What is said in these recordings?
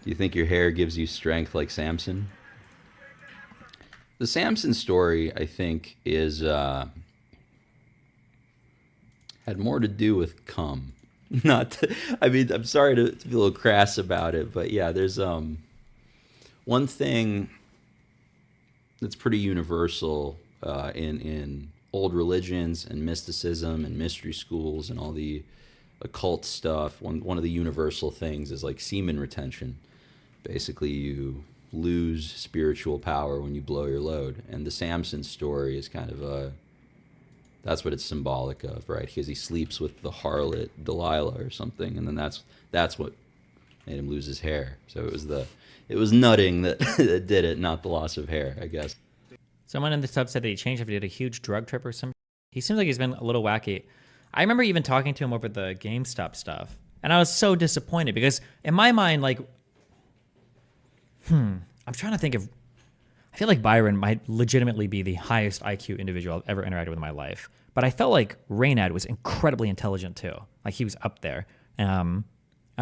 Do you think your hair gives you strength like Samson? The Samson story, I think, is had more to do with cum. Not, I mean, I'm sorry to be a little crass about it, but yeah, there's one thing that's pretty universal in old religions and mysticism and mystery schools and all the occult stuff. One of the universal things is like semen retention. Basically, you lose spiritual power when you blow your load, and the Samson story is kind of a that's what it's symbolic of, right? Because he sleeps with the harlot Delilah or something, and then that's what made him lose his hair. So it was nutting that, that did it, not the loss of hair, I guess. Someone in the sub said that he changed after he did a huge drug trip or something. He seems like he's been a little wacky. I remember even talking to him over the GameStop stuff, and I was so disappointed because in my mind, like, I'm trying to think of. I feel like Byron might legitimately be the highest IQ individual I've ever interacted with in my life, but I felt like Reynad was incredibly intelligent too. Like he was up there. I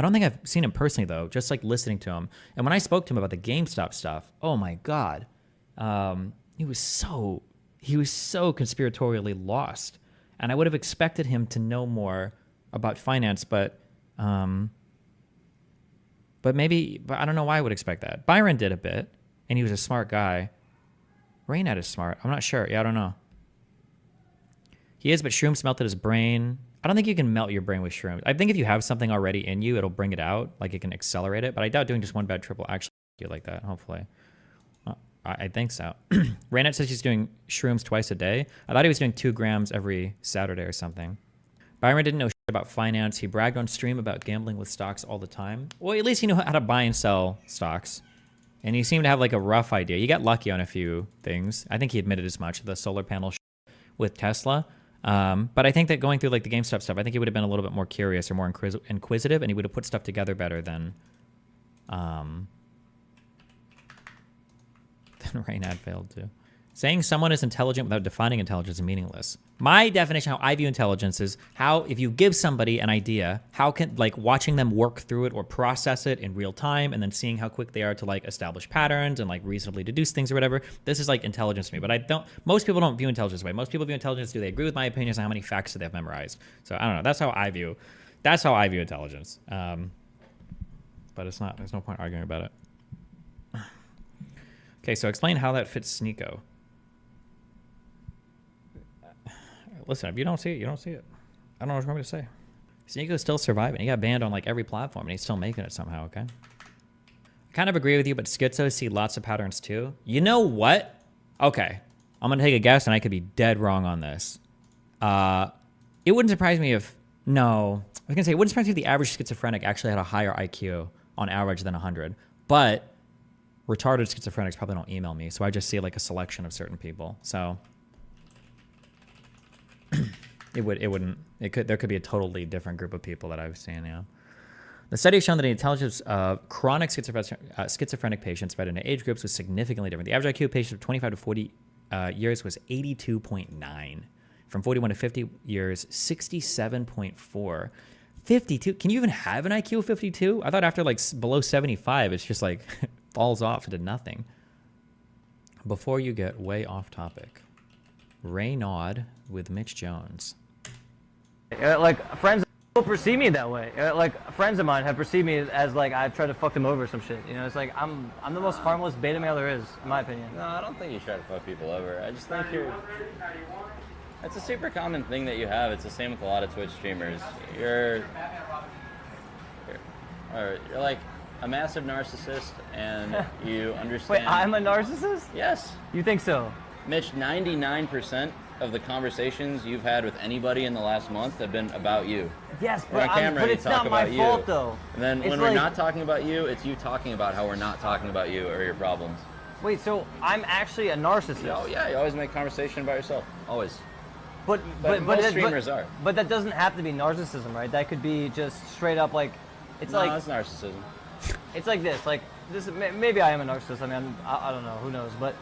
don't think I've seen him personally though, just like listening to him. And when I spoke to him about the GameStop stuff, oh my God, he was so conspiratorially lost. And I would have expected him to know more about finance, but maybe I don't know why I would expect that. Byron did a bit, and he was a smart guy. Reynad is smart. I'm not sure. Yeah, I don't know. He is, but shrooms melted his brain. I don't think you can melt your brain with shrooms. I think if you have something already in you, it'll bring it out. Like it can accelerate it. But I doubt doing just one bad trip will actually do it like that, hopefully. I think so. Reynad says he's doing shrooms twice a day. I thought he was doing 2 grams every Saturday or something. Byron didn't know shit about finance. He bragged on stream about gambling with stocks all the time. Well, at least he knew how to buy and sell stocks. And he seemed to have like a rough idea. He got lucky on a few things. I think he admitted as much, the solar panel with Tesla. But I think that going through like the GameStop stuff, I think he would have been a little bit more curious or more inquisitive, and he would have put stuff together better than Reynad failed to. Saying someone is intelligent without defining intelligence is meaningless. My definition, how I view intelligence, is how if you give somebody an idea, how can like watching them work through it or process it in real time and then seeing how quick they are to like establish patterns and like reasonably deduce things or whatever. This is like intelligence to me, but most people don't view intelligence this way. Most people view intelligence, do they agree with my opinions on how many facts do they have memorized? So I don't know. That's how I view intelligence. But it's not, there's no point arguing about it. Okay, so explain how that fits Sneeko. Listen, if you don't see it, you don't see it. I don't know what you want me to say. Sneeko's still surviving. He got banned on like every platform, and he's still making it somehow, okay? I kind of agree with you, but schizos see lots of patterns too. You know what? Okay, I'm going to take a guess, and I could be dead wrong on this. It wouldn't surprise me if... No. I was going to say, it wouldn't surprise me if the average schizophrenic actually had a higher IQ on average than 100. But retarded schizophrenics probably don't email me, so I just see like a selection of certain people. So... there could be a totally different group of people that I've seen, yeah. The study has shown that the intelligence of chronic schizophrenic patients divided into age groups was significantly different. The average IQ of patients of 25 to 40 years was 82.9. From 41 to 50 years, 67.4. 52, can you even have an IQ of 52? I thought after like below 75, it's just like falls off into nothing. Before you get way off topic, Reynad with Mitch Jones. Like friends will perceive me that way. Like friends of mine have perceived me as like I've tried to fuck them over or some shit. You know, it's like I'm the most harmless beta male there is, in my opinion. No, I don't think you try to fuck people over. I just think it's a super common thing that you have. It's the same with a lot of Twitch streamers. You're like a massive narcissist, and you understand. Wait, I'm a narcissist? Yes. You think so? Mitch, 99% of the conversations you've had with anybody in the last month have been about you. Yes, but, but it's not my fault, though. And then when we're not talking about you, it's you talking about how we're not talking about you or your problems. Wait, so I'm actually a narcissist? Oh, yeah, you always make conversation about yourself. Always. But most streamers are. But that doesn't have to be narcissism, right? That could be just straight up like, it's no, like... that's narcissism. It's like this, maybe I am a narcissist, I mean, I don't know, who knows, but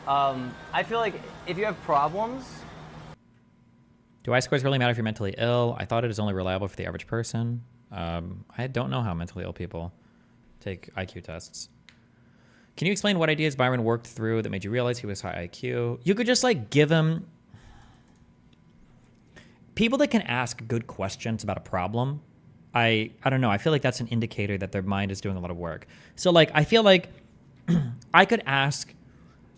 I feel like if you have problems... Do I-scores really matter if you're mentally ill? I thought it is only reliable for the average person. I don't know how mentally ill people take IQ tests. Can you explain what ideas Byron worked through that made you realize he was high IQ? You could just like give him people that can ask good questions about a problem. I don't know. I feel like that's an indicator that their mind is doing a lot of work. So like I feel like I could ask.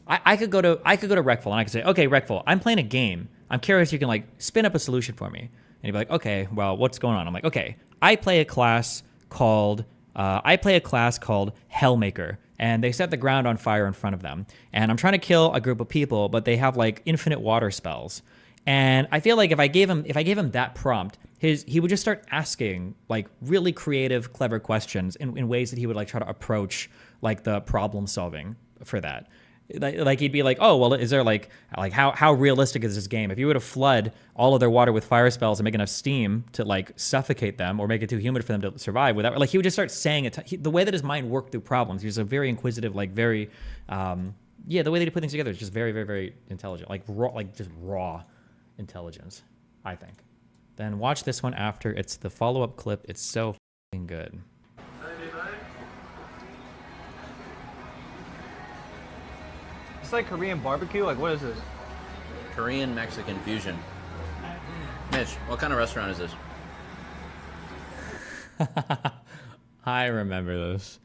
I could go to Reckful and I could say, okay, Reckful, I'm playing a game. I'm curious. You can like spin up a solution for me. And he'd be like, okay, well, what's going on? I'm like, okay, I play a class called Hellmaker, and they set the ground on fire in front of them. And I'm trying to kill a group of people, but they have like infinite water spells. And I feel like if I gave him that prompt, he would just start asking like really creative, clever questions in ways that he would like try to approach like the problem solving for that. Like he'd be like, oh, well, is there like how realistic is this game? If you were to flood all of their water with fire spells and make enough steam to like suffocate them or make it too humid for them to survive without, like he would just start saying it. The way that his mind worked through problems, he was a very inquisitive, like very, the way that he put things together is just very, very, very intelligent, like raw intelligence, I think. Then watch this one after. It's the follow-up clip. It's so fucking good. It's like Korean barbecue. Like, what is this? Korean Mexican fusion. Mitch, what kind of restaurant is this? I remember this.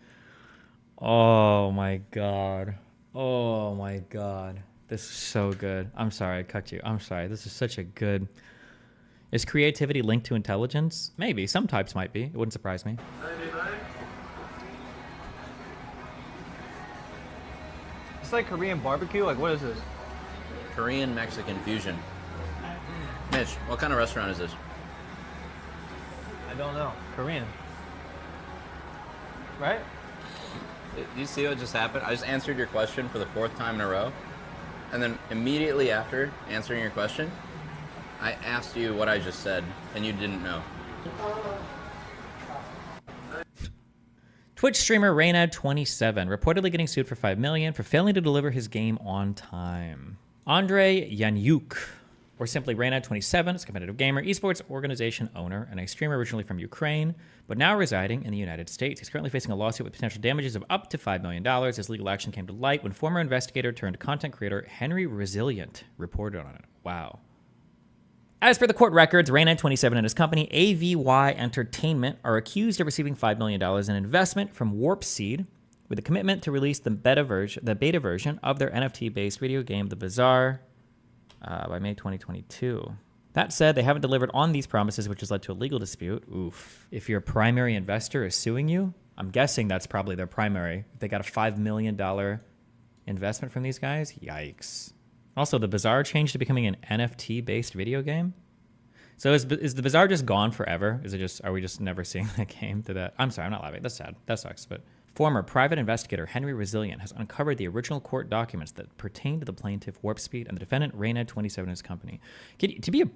Oh my god. Oh my god. This is so good. I'm sorry I cut you. I'm sorry. This is such a good. Is creativity linked to intelligence? Maybe. Some types might be. It wouldn't surprise me. It's like Korean barbecue. Like, what is this? Korean Mexican fusion. Mitch, what kind of restaurant is this? I don't know. Korean. Right? Do you see what just happened? I just answered your question for the 4th time in a row. And then immediately after answering your question, I asked you what I just said, and you didn't know. Twitch streamer Reynad27 reportedly getting sued for $5 million for failing to deliver his game on time. Andrei Yanyuk, or simply Reynad27, is a competitive gamer, esports organization owner, and a streamer originally from Ukraine, but now residing in the United States. He's currently facing a lawsuit with potential damages of up to $5 million. His legal action came to light when former investigator turned content creator Henry Resilient reported on it. Wow. As per the court records, Reynad27 and his company, AVY Entertainment, are accused of receiving $5 million in investment from Warp Seed with a commitment to release the beta version of their NFT-based video game, The Bazaar, by May 2022. That said, they haven't delivered on these promises, which has led to a legal dispute. Oof. If your primary investor is suing you, I'm guessing that's probably their primary. If they got a $5 million investment from these guys, yikes. Also, The Bazaar changed to becoming an NFT-based video game. So is The Bazaar just gone forever? Are we just never seeing that game to that? I'm sorry, I'm not laughing. That's sad. That sucks. But former private investigator Henry Resilient has uncovered the original court documents that pertain to the plaintiff Warp Speed and the defendant Reynad27 and his company. To be a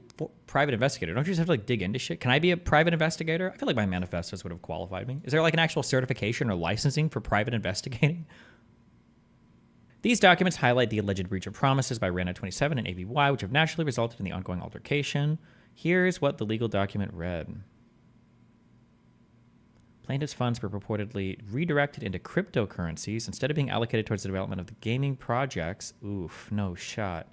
private investigator, don't you just have to like dig into shit? Can I be a private investigator? I feel like my manifestos would have qualified me. Is there like an actual certification or licensing for private investigating? These documents highlight the alleged breach of promises by Reynad27 and AVY, which have naturally resulted in the ongoing altercation. Here's what the legal document read. Plaintiff's funds were purportedly redirected into cryptocurrencies instead of being allocated towards the development of the gaming projects. Oof, no shot.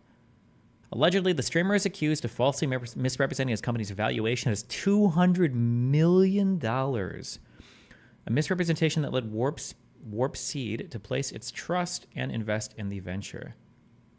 Allegedly, the streamer is accused of falsely misrepresenting his company's valuation as $200 million. A misrepresentation that led Warp Seed to place its trust and invest in the venture.